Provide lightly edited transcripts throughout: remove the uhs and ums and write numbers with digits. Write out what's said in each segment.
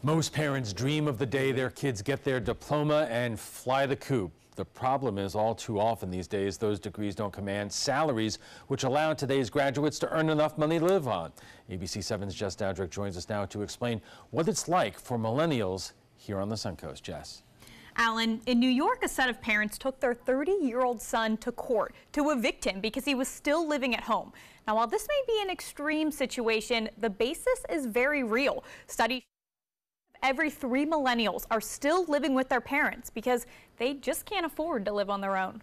Most parents dream of the day their kids get their diploma and fly the coop. The problem is all too often these days those degrees don't command salaries which allow today's graduates to earn enough money to live on. ABC 7's Jess Dowdrick joins us now to explain what it's like for millennials here on the Suncoast. Jess. Alan, in New York, a set of parents took their 30-year-old son to court to evict him because he was still living at home. Now, while this may be an extreme situation, the basis is very real. Studies every 3 millennials are still living with their parents because they just can't afford to live on their own.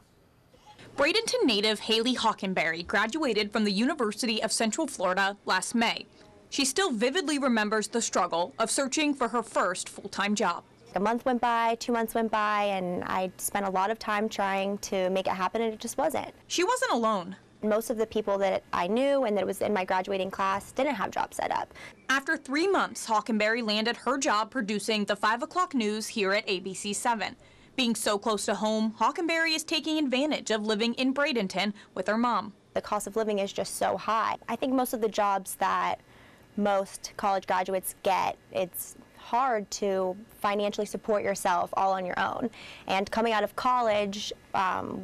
Bradenton native Haley Hockenberry graduated from the University of Central Florida last May. She still vividly remembers the struggle of searching for her first full-time job. A month went by, 2 months went by, and I spent a lot of time trying to make it happen, and it just wasn't. She wasn't alone. Most of the people that I knew and that was in my graduating class didn't have jobs set up. After 3 months, Hockenberry landed her job producing the 5 o'clock news here at ABC 7. Being so close to home, Hockenberry is taking advantage of living in Bradenton with her mom. The cost of living is just so high. I think most of the jobs that most college graduates get, it's hard to financially support yourself all on your own. And coming out of college,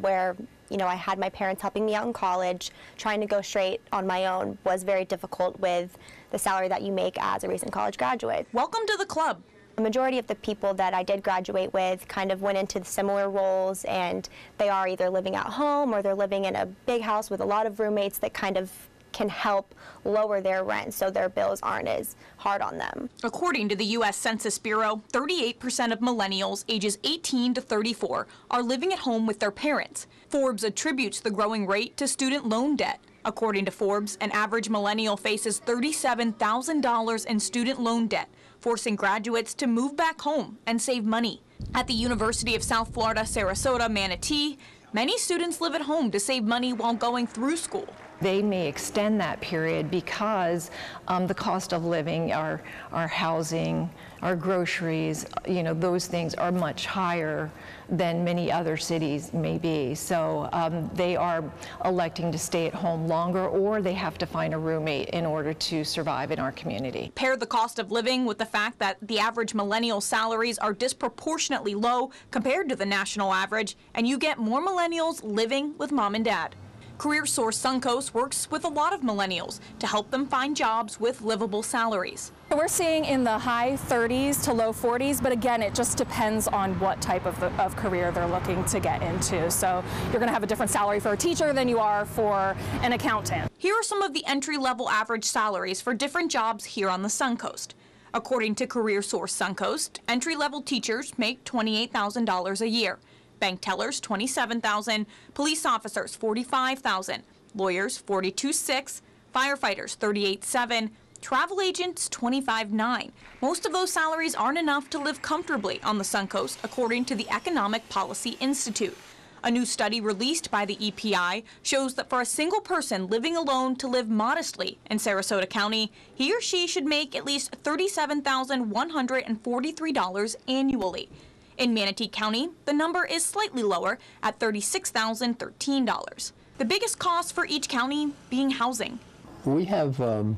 where I had my parents helping me out in college, trying to go straight on my own was very difficult with the salary that you make as a recent college graduate. Welcome to the club. The majority of the people that I did graduate with kind of went into similar roles, and they are either living at home or they're living in a big house with a lot of roommates that kind of can help lower their rent so their bills aren't as hard on them. According to the U.S. Census Bureau, 38% of millennials ages 18 to 34 are living at home with their parents. Forbes attributes the growing rate to student loan debt. According to Forbes, an average millennial faces $37,000 in student loan debt, forcing graduates to move back home and save money. At the University of South Florida, Sarasota, Manatee, many students live at home to save money while going through school. They may extend that period because the cost of living, our housing, our groceries, those things are much higher than many other cities may be. So they are electing to stay at home longer, or they have to find a roommate in order to survive in our community. Pair the cost of living with the fact that the average millennial salaries are disproportionately low compared to the national average, and you get more millennials living with mom and dad. Career Source Suncoast works with a lot of millennials to help them find jobs with livable salaries. We're seeing in the high 30s to low 40s, but again, it just depends on what type of career they're looking to get into. So you're going to have a different salary for a teacher than you are for an accountant. Here are some of the entry-level average salaries for different jobs here on the Suncoast. According to Career Source Suncoast, entry-level teachers make $28,000 a year. Bank tellers, $27,000, police officers, $45,000, lawyers, $42,600, firefighters, $38,700, travel agents, $25,900. Most of those salaries aren't enough to live comfortably on the Suncoast, according to the Economic Policy Institute. A new study released by the EPI shows that for a single person living alone to live modestly in Sarasota County, he or she should make at least $37,143 annually. In Manatee County, the number is slightly lower at $36,013. The biggest cost for each county being housing. We have a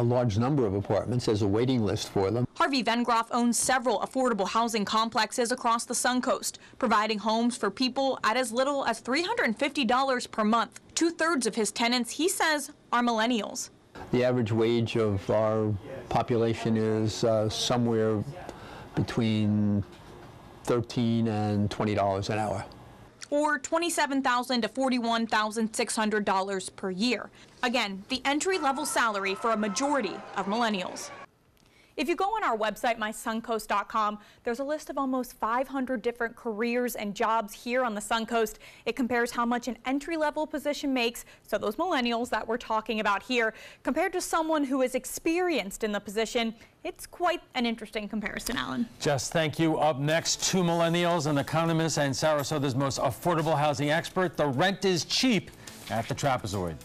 large number of apartments. There's a waiting list for them. Harvey Vengroff owns several affordable housing complexes across the Suncoast, providing homes for people at as little as $350 per month. 2/3 of his tenants, he says, are millennials. The average wage of our population is somewhere between $13 and $20 an hour. Or $27,000 to $41,600 per year. Again, the entry-level salary for a majority of millennials. If you go on our website, mysuncoast.com, there's a list of almost 500 different careers and jobs here on the Suncoast. It compares how much an entry-level position makes, so those millennials that we're talking about here, compared to someone who is experienced in the position. It's quite an interesting comparison, Alan. Jess, thank you. Up next, 2 millennials, an economist and Sarasota's most affordable housing expert. The rent is cheap at the Trapezoid.